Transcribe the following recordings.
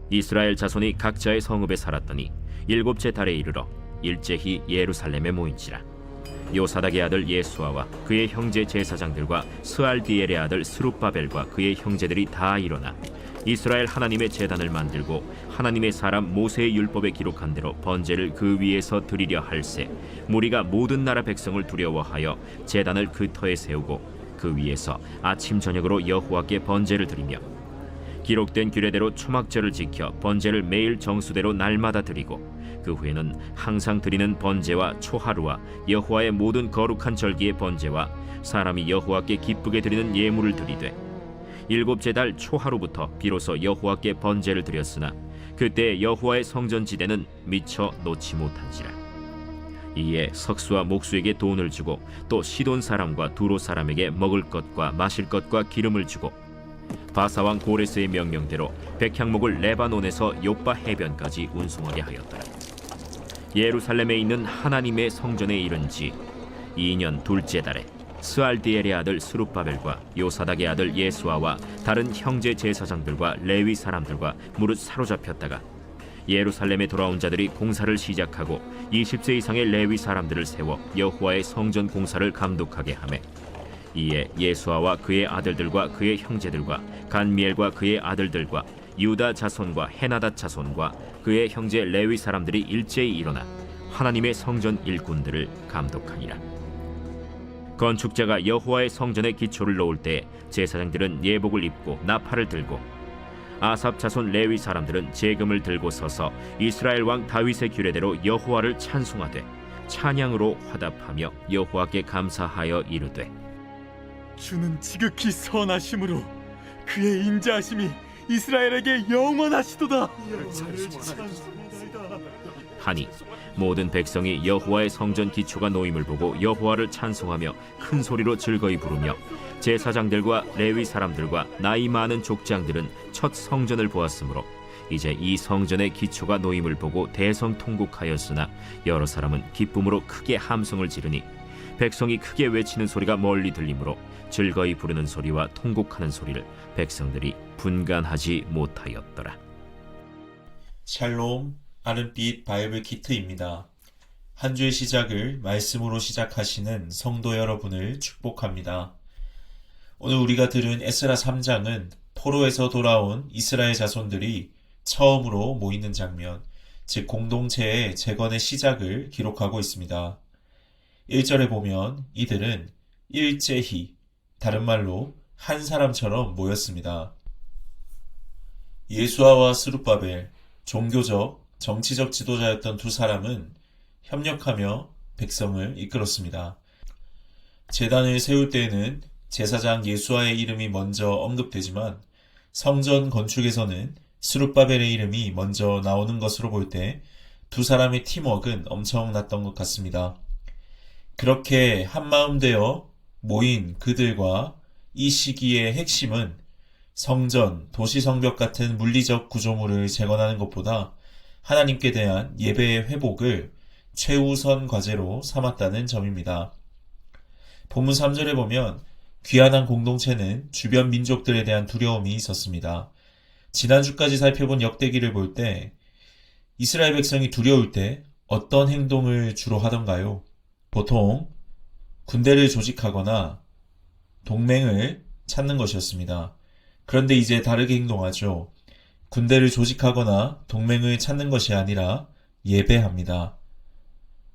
이스라엘 자손이 각자의 성읍에 살았더니 일곱째 달에 이르러 일제히 예루살렘에 모인지라. 요사닥의 아들 예수아와 그의 형제 제사장들과 스알디엘의 아들 스룹바벨과 그의 형제들이 다 일어나 이스라엘 하나님의 제단을 만들고 하나님의 사람 모세의 율법에 기록한 대로 번제를 그 위에서 드리려 할세, 무리가 모든 나라 백성을 두려워하여 제단을 그 터에 세우고 그 위에서 아침 저녁으로 여호와께 번제를 드리며 기록된 규례대로 초막절을 지켜 번제를 매일 정수대로 날마다 드리고 그 후에는 항상 드리는 번제와 초하루와 여호와의 모든 거룩한 절기의 번제와 사람이 여호와께 기쁘게 드리는 예물을 드리되 일곱째 달 초하루부터 비로소 여호와께 번제를 드렸으나 그때 여호와의 성전지대는 미처 놓지 못한지라. 이에 석수와 목수에게 돈을 주고 또 시돈 사람과 두로 사람에게 먹을 것과 마실 것과 기름을 주고 바사왕 고레스의 명령대로 백향목을 레바논에서 요빠 해변까지 운송하게 하였더라. 예루살렘에 있는 하나님의 성전에 이른 지 2년 둘째 달에 스알디엘의 아들 스룹바벨과 요사닥의 아들 예수아와 다른 형제 제사장들과 레위 사람들과 무릇 사로잡혔다가 예루살렘에 돌아온 자들이 공사를 시작하고 20세 이상의 레위 사람들을 세워 여호와의 성전 공사를 감독하게 하매 이에 예수아와 그의 아들들과 그의 형제들과 간미엘과 그의 아들들과 유다 자손과 헤나닷 자손과 그의 형제 레위 사람들이 일제히 일어나 하나님의 성전 일꾼들을 감독하니라. 건축자가 여호와의 성전에 기초를 놓을 때 제사장들은 예복을 입고 나팔을 들고 아삽 자손 레위 사람들은 제금을 들고 서서 이스라엘 왕 다윗의 규례대로 여호와를 찬송하되 찬양으로 화답하며 여호와께 감사하여 이르되 주는 지극히 선하심으로 그의 인자하심이 이스라엘에게 영원하시도다. 하니 모든 백성이 여호와의 성전 기초가 놓임을 보고 여호와를 찬송하며 큰 소리로 즐거이 부르며 제사장들과 레위 사람들과 나이 많은 족장들은 첫 성전을 보았으므로 이제 이 성전의 기초가 놓임을 보고 대성통곡하였으나 여러 사람은 기쁨으로 크게 함성을 지르니 백성이 크게 외치는 소리가 멀리 들리므로 즐거이 부르는 소리와 통곡하는 소리를 백성들이 분간하지 못하였더라. 샬롬 아름빛 바이블 키트입니다. 한 주의 시작을 말씀으로 시작하시는 성도 여러분을 축복합니다. 오늘 우리가 들은 에스라 3장은 포로에서 돌아온 이스라엘 자손들이 처음으로 모이는 장면, 즉 공동체의 재건의 시작을 기록하고 있습니다. 1절에 보면 이들은 일제히, 다른 말로 한 사람처럼 모였습니다. 예수아와 스룹바벨, 종교적, 정치적 지도자였던 두 사람은 협력하며 백성을 이끌었습니다. 제단을 세울 때에는 제사장 예수아의 이름이 먼저 언급되지만 성전 건축에서는 스룹바벨의 이름이 먼저 나오는 것으로 볼 때 두 사람의 팀워크는 엄청났던 것 같습니다. 그렇게 한마음 되어 모인 그들과 이 시기의 핵심은 성전, 도시 성벽 같은 물리적 구조물을 재건하는 것보다 하나님께 대한 예배의 회복을 최우선 과제로 삼았다는 점입니다. 본문 3절에 보면 귀환한 공동체는 주변 민족들에 대한 두려움이 있었습니다. 지난주까지 살펴본 역대기를 볼 때 이스라엘 백성이 두려울 때 어떤 행동을 주로 하던가요? 보통 군대를 조직하거나 동맹을 찾는 것이었습니다. 그런데 이제 다르게 행동하죠. 군대를 조직하거나 동맹을 찾는 것이 아니라 예배합니다.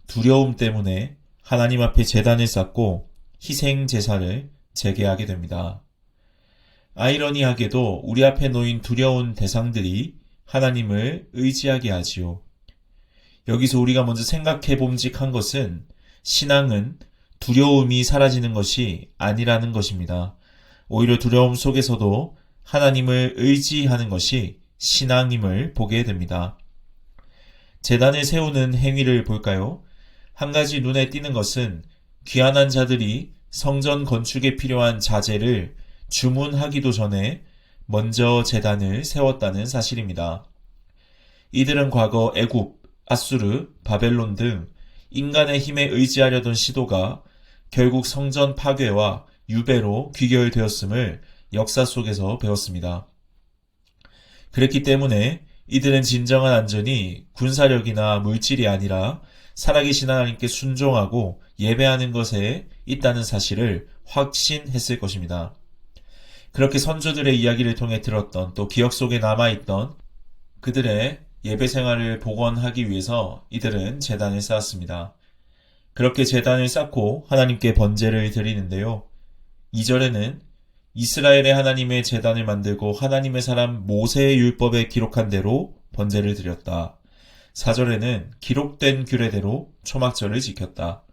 두려움 때문에 하나님 앞에 제단을 쌓고 희생 제사를 재개하게 됩니다. 아이러니하게도 우리 앞에 놓인 두려운 대상들이 하나님을 의지하게 하지요. 여기서 우리가 먼저 생각해 봄직한 것은 신앙은 두려움이 사라지는 것이 아니라는 것입니다. 오히려 두려움 속에서도 하나님을 의지하는 것이 신앙임을 보게 됩니다. 제단을 세우는 행위를 볼까요? 한 가지 눈에 띄는 것은 귀환한 자들이 성전 건축에 필요한 자재를 주문하기도 전에 먼저 제단을 세웠다는 사실입니다. 이들은 과거 애굽, 아수르, 바벨론 등 인간의 힘에 의지하려던 시도가 결국 성전 파괴와 유배로 귀결되었음을 역사 속에서 배웠습니다. 그랬기 때문에 이들은 진정한 안전이 군사력이나 물질이 아니라 살아계신 하나님께 순종하고 예배하는 것에 있다는 사실을 확신했을 것입니다. 그렇게 선조들의 이야기를 통해 들었던 또 기억 속에 남아있던 그들의 예배 생활을 복원하기 위해서 이들은 제단을 쌓았습니다. 그렇게 제단을 쌓고 하나님께 번제를 드리는데요. 2절에는 이스라엘의 하나님의 제단을 만들고 하나님의 사람 모세의 율법에 기록한 대로 번제를 드렸다. 4절에는 기록된 규례대로 초막절을 지켰다.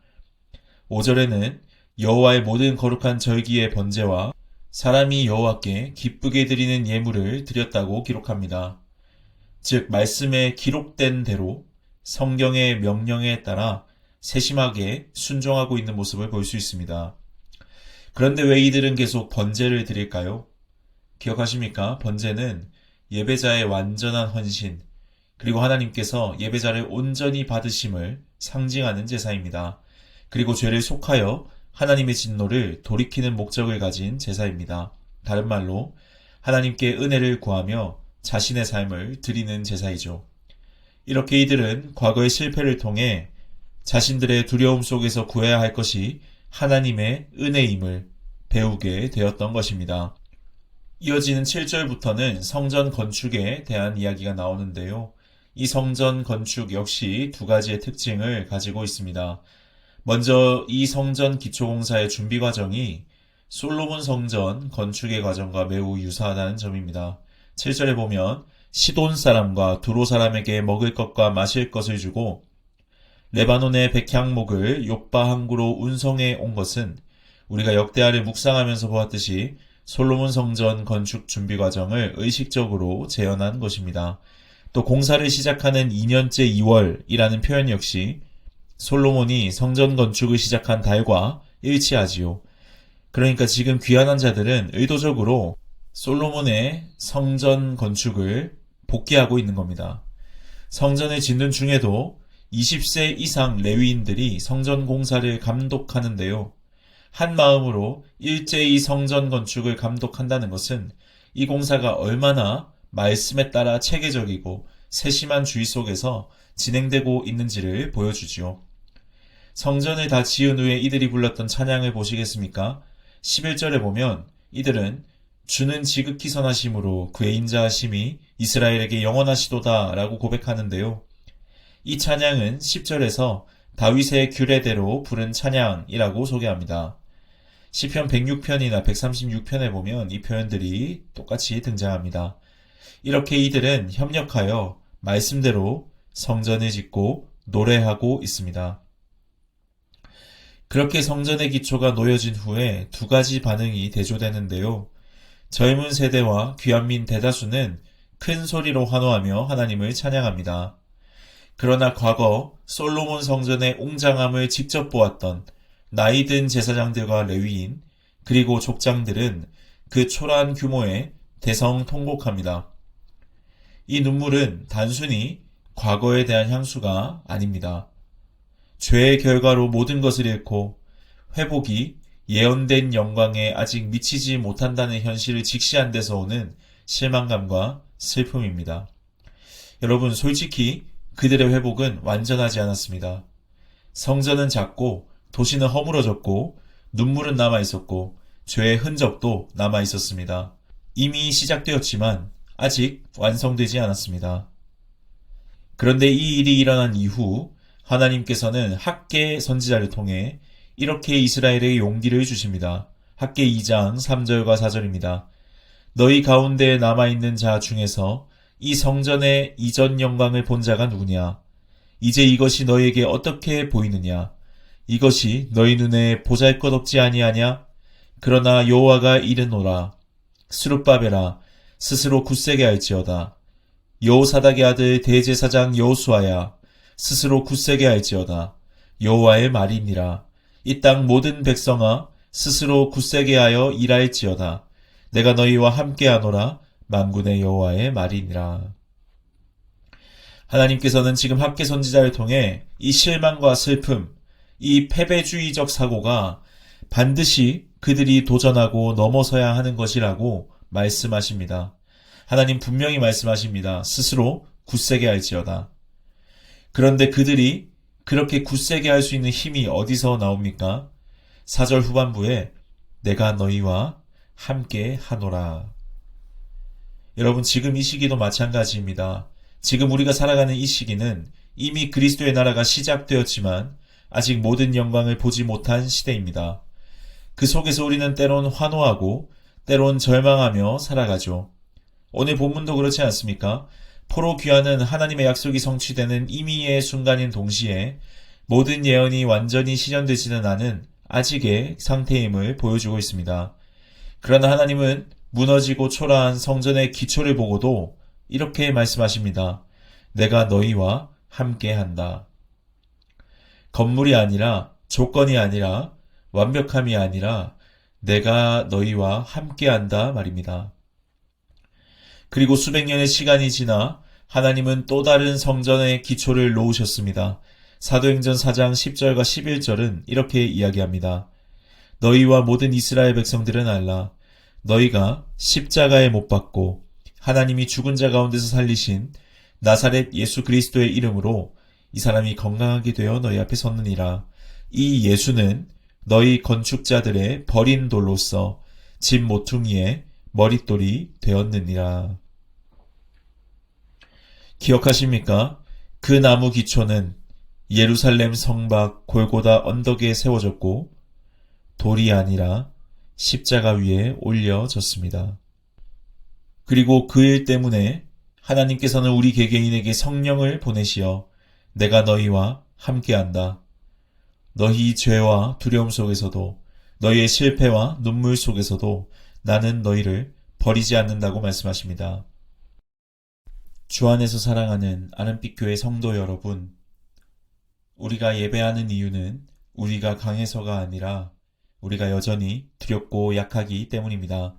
5절에는 여호와의 모든 거룩한 절기의 번제와 사람이 여호와께 기쁘게 드리는 예물을 드렸다고 기록합니다. 즉 말씀에 기록된 대로 성경의 명령에 따라 세심하게 순종하고 있는 모습을 볼 수 있습니다. 그런데 왜 이들은 계속 번제를 드릴까요? 기억하십니까? 번제는 예배자의 완전한 헌신, 그리고 하나님께서 예배자를 온전히 받으심을 상징하는 제사입니다. 그리고 죄를 속하여 하나님의 진노를 돌이키는 목적을 가진 제사입니다. 다른 말로 하나님께 은혜를 구하며 자신의 삶을 드리는 제사이죠. 이렇게 이들은 과거의 실패를 통해 자신들의 두려움 속에서 구해야 할 것이 하나님의 은혜임을 배우게 되었던 것입니다. 이어지는 7절부터는 성전 건축에 대한 이야기가 나오는데요. 이 성전 건축 역시 두 가지의 특징을 가지고 있습니다. 먼저 이 성전 기초공사의 준비 과정이 솔로몬 성전 건축의 과정과 매우 유사하다는 점입니다. 7절에 보면 시돈 사람과 두로 사람에게 먹을 것과 마실 것을 주고 레바논의 백향목을 욥바 항구로 운송해 온 것은 우리가 역대하를 묵상하면서 보았듯이 솔로몬 성전 건축 준비 과정을 의식적으로 재현한 것입니다. 또 공사를 시작하는 2년째 2월이라는 표현 역시 솔로몬이 성전 건축을 시작한 달과 일치하지요. 그러니까 지금 귀환한 자들은 의도적으로 솔로몬의 성전 건축을 복귀하고 있는 겁니다. 성전을 짓는 중에도 20세 이상 레위인들이 성전 공사를 감독하는데요. 한 마음으로 일제히 성전 건축을 감독한다는 것은 이 공사가 얼마나 말씀에 따라 체계적이고 세심한 주의 속에서 진행되고 있는지를 보여주지요. 성전을 다 지은 후에 이들이 불렀던 찬양을 보시겠습니까? 11절에 보면 이들은 주는 지극히 선하심으로 그의 인자하심이 이스라엘에게 영원하시도다 라고 고백하는데요. 이 찬양은 10절에서 다윗의 규례대로 부른 찬양이라고 소개합니다. 시편 106편이나 136편에 보면 이 표현들이 똑같이 등장합니다. 이렇게 이들은 협력하여 말씀대로 성전을 짓고 노래하고 있습니다. 그렇게 성전의 기초가 놓여진 후에 두 가지 반응이 대조되는데요. 젊은 세대와 귀한민 대다수는 큰 소리로 환호하며 하나님을 찬양합니다. 그러나 과거 솔로몬 성전의 웅장함을 직접 보았던 나이든 제사장들과 레위인 그리고 족장들은 그 초라한 규모에 대성통곡합니다. 이 눈물은 단순히 과거에 대한 향수가 아닙니다. 죄의 결과로 모든 것을 잃고 회복이 예언된 영광에 아직 미치지 못한다는 현실을 직시한 데서 오는 실망감과 슬픔입니다. 여러분, 솔직히 그들의 회복은 완전하지 않았습니다. 성전은 작고 도시는 허물어졌고 눈물은 남아있었고 죄의 흔적도 남아있었습니다. 이미 시작되었지만 아직 완성되지 않았습니다. 그런데 이 일이 일어난 이후 하나님께서는 학개 선지자를 통해 이렇게 이스라엘에게 용기를 주십니다. 학개 2장 3절과 4절입니다. 너희 가운데에 남아있는 자 중에서 이 성전의 이전 영광을 본 자가 누구냐? 이제 이것이 너희에게 어떻게 보이느냐? 이것이 너희 눈에 보잘것없지 아니하냐? 그러나 여호와가 이르노라. 스룹바벨아, 스스로 굳세게 할지어다. 여호사닥의 아들 대제사장 여호수아야, 스스로 굳세게 할지어다. 여호와의 말이니라. 이 땅 모든 백성아, 스스로 굳세게 하여 일할지어다. 내가 너희와 함께하노라. 만군의 여호와의 말이니라. 하나님께서는 지금 학개 선지자를 통해 이 실망과 슬픔, 이 패배주의적 사고가 반드시 그들이 도전하고 넘어서야 하는 것이라고 말씀하십니다. 하나님 분명히 말씀하십니다. 스스로 굳세게 할지어다. 그런데 그들이 그렇게 굳세게 할 수 있는 힘이 어디서 나옵니까? 4절 후반부에 내가 너희와 함께 하노라. 여러분, 지금 이 시기도 마찬가지입니다. 지금 우리가 살아가는 이 시기는 이미 그리스도의 나라가 시작되었지만 아직 모든 영광을 보지 못한 시대입니다. 그 속에서 우리는 때론 환호하고 때론 절망하며 살아가죠. 오늘 본문도 그렇지 않습니까? 포로 귀환은 하나님의 약속이 성취되는 임의의 순간인 동시에 모든 예언이 완전히 실현되지는 않은 아직의 상태임을 보여주고 있습니다. 그러나 하나님은 무너지고 초라한 성전의 기초를 보고도 이렇게 말씀하십니다. 내가 너희와 함께한다. 건물이 아니라, 조건이 아니라, 완벽함이 아니라 내가 너희와 함께한다 말입니다. 그리고 수백 년의 시간이 지나 하나님은 또 다른 성전의 기초를 놓으셨습니다. 사도행전 4장 10절과 11절은 이렇게 이야기합니다. 너희와 모든 이스라엘 백성들은 알라. 너희가 십자가에 못 박고 하나님이 죽은 자 가운데서 살리신 나사렛 예수 그리스도의 이름으로 이 사람이 건강하게 되어 너희 앞에 섰느니라. 이 예수는 너희 건축자들의 버린 돌로서 집 모퉁이의 머릿돌이 되었느니라. 기억하십니까? 그 나무 기초는 예루살렘 성밖 골고다 언덕에 세워졌고 돌이 아니라 십자가 위에 올려졌습니다. 그리고 그 일 때문에 하나님께서는 우리 개개인에게 성령을 보내시어 내가 너희와 함께한다. 너희 죄와 두려움 속에서도 너희의 실패와 눈물 속에서도 나는 너희를 버리지 않는다고 말씀하십니다. 주 안에서 사랑하는 아름빛 교회 성도 여러분, 우리가 예배하는 이유는 우리가 강해서가 아니라 우리가 여전히 두렵고 약하기 때문입니다.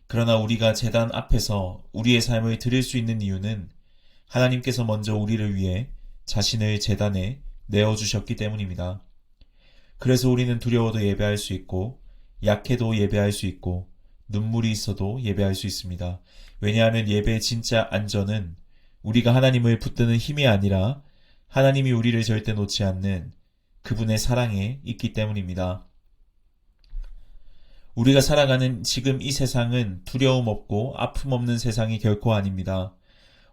그러나 우리가 제단 앞에서 우리의 삶을 드릴 수 있는 이유는 하나님께서 먼저 우리를 위해 자신을 제단에 내어주셨기 때문입니다. 그래서 우리는 두려워도 예배할 수 있고 약해도 예배할 수 있고 눈물이 있어도 예배할 수 있습니다. 왜냐하면 예배의 진짜 안전은 우리가 하나님을 붙드는 힘이 아니라 하나님이 우리를 절대 놓지 않는 그분의 사랑에 있기 때문입니다. 우리가 살아가는 지금 이 세상은 두려움 없고 아픔 없는 세상이 결코 아닙니다.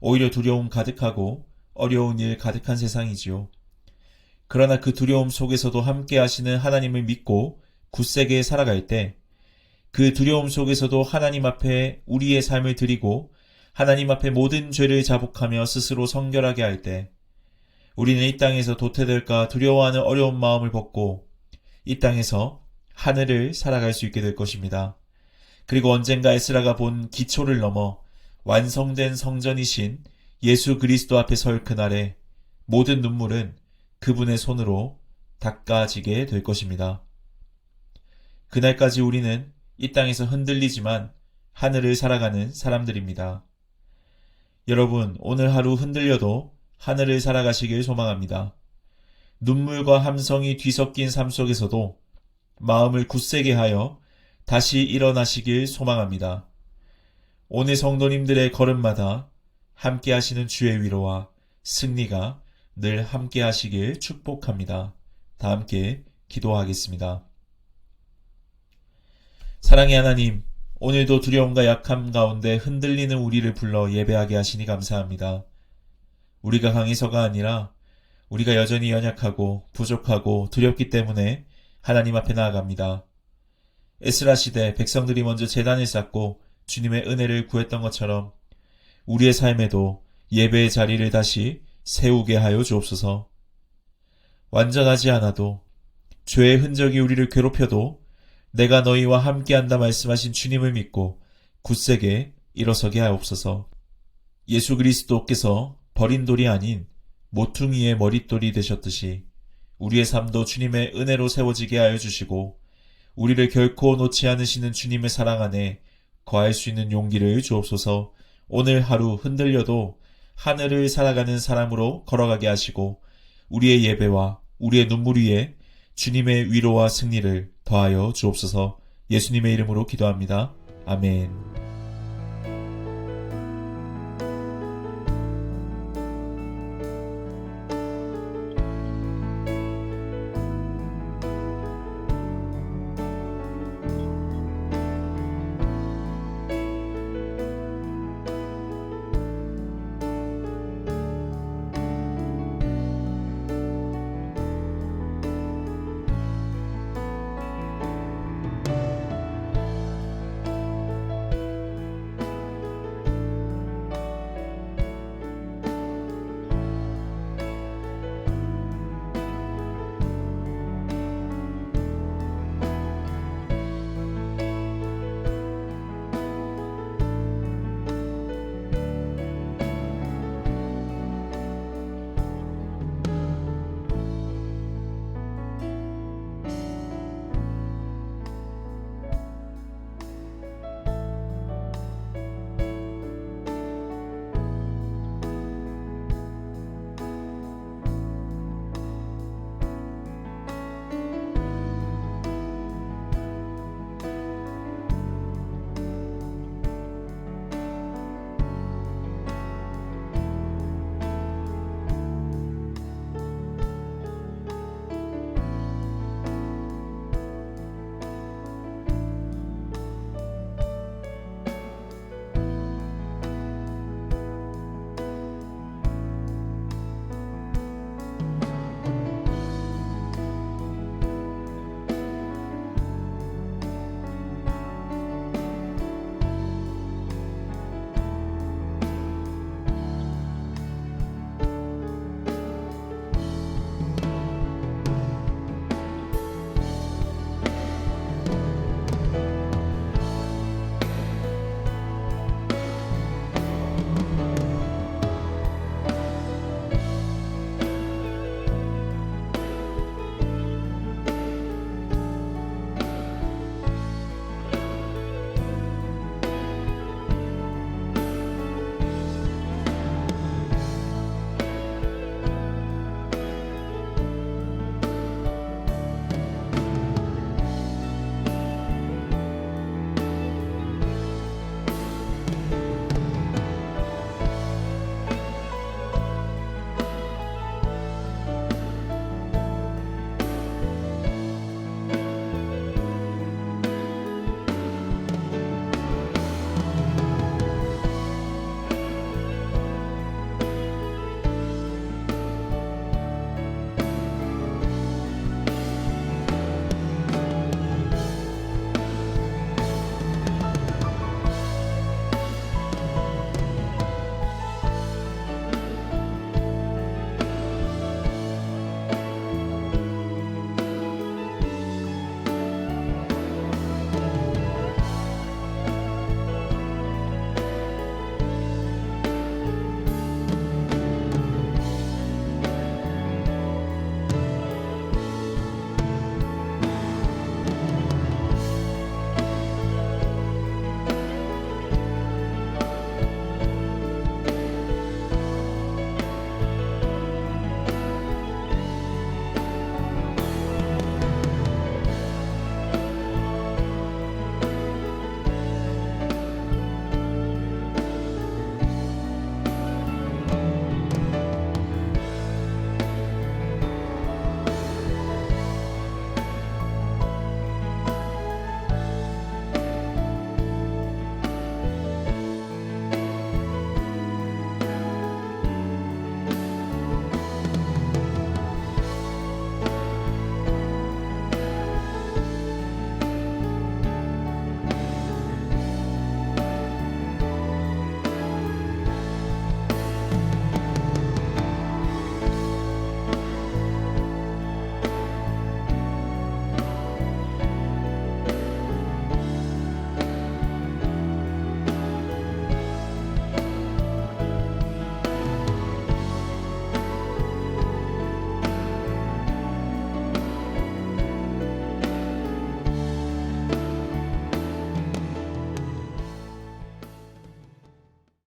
오히려 두려움 가득하고 어려운 일 가득한 세상이지요. 그러나 그 두려움 속에서도 함께 하시는 하나님을 믿고 굳세게 살아갈 때 그 두려움 속에서도 하나님 앞에 우리의 삶을 드리고 하나님 앞에 모든 죄를 자복하며 스스로 성결하게 할 때 우리는 이 땅에서 도태될까 두려워하는 어려운 마음을 벗고 이 땅에서 하늘을 살아갈 수 있게 될 것입니다. 그리고 언젠가 에스라가 본 기초를 넘어 완성된 성전이신 예수 그리스도 앞에 설 그날에 모든 눈물은 그분의 손으로 닦아지게 될 것입니다. 그날까지 우리는 이 땅에서 흔들리지만 하늘을 살아가는 사람들입니다. 여러분, 오늘 하루 흔들려도 하늘을 살아가시길 소망합니다. 눈물과 함성이 뒤섞인 삶 속에서도 마음을 굳세게 하여 다시 일어나시길 소망합니다. 오늘 성도님들의 걸음마다 함께 하시는 주의 위로와 승리가 늘 함께 하시길 축복합니다. 다 함께 기도하겠습니다. 사랑의 하나님, 오늘도 두려움과 약함 가운데 흔들리는 우리를 불러 예배하게 하시니 감사합니다. 우리가 강해서가 아니라 우리가 여전히 연약하고 부족하고 두렵기 때문에 하나님 앞에 나아갑니다. 에스라 시대 백성들이 먼저 제단을 쌓고 주님의 은혜를 구했던 것처럼 우리의 삶에도 예배의 자리를 다시 세우게 하여 주옵소서. 완전하지 않아도 죄의 흔적이 우리를 괴롭혀도 내가 너희와 함께한다 말씀하신 주님을 믿고 굳세게 일어서게 하옵소서. 예수 그리스도께서 버린 돌이 아닌 모퉁이의 머릿돌이 되셨듯이 우리의 삶도 주님의 은혜로 세워지게 하여 주시고 우리를 결코 놓지 않으시는 주님의 사랑 안에 거할 수 있는 용기를 주옵소서. 오늘 하루 흔들려도 하늘을 살아가는 사람으로 걸어가게 하시고 우리의 예배와 우리의 눈물 위에 주님의 위로와 승리를 더하여 주옵소서. 예수님의 이름으로 기도합니다. 아멘.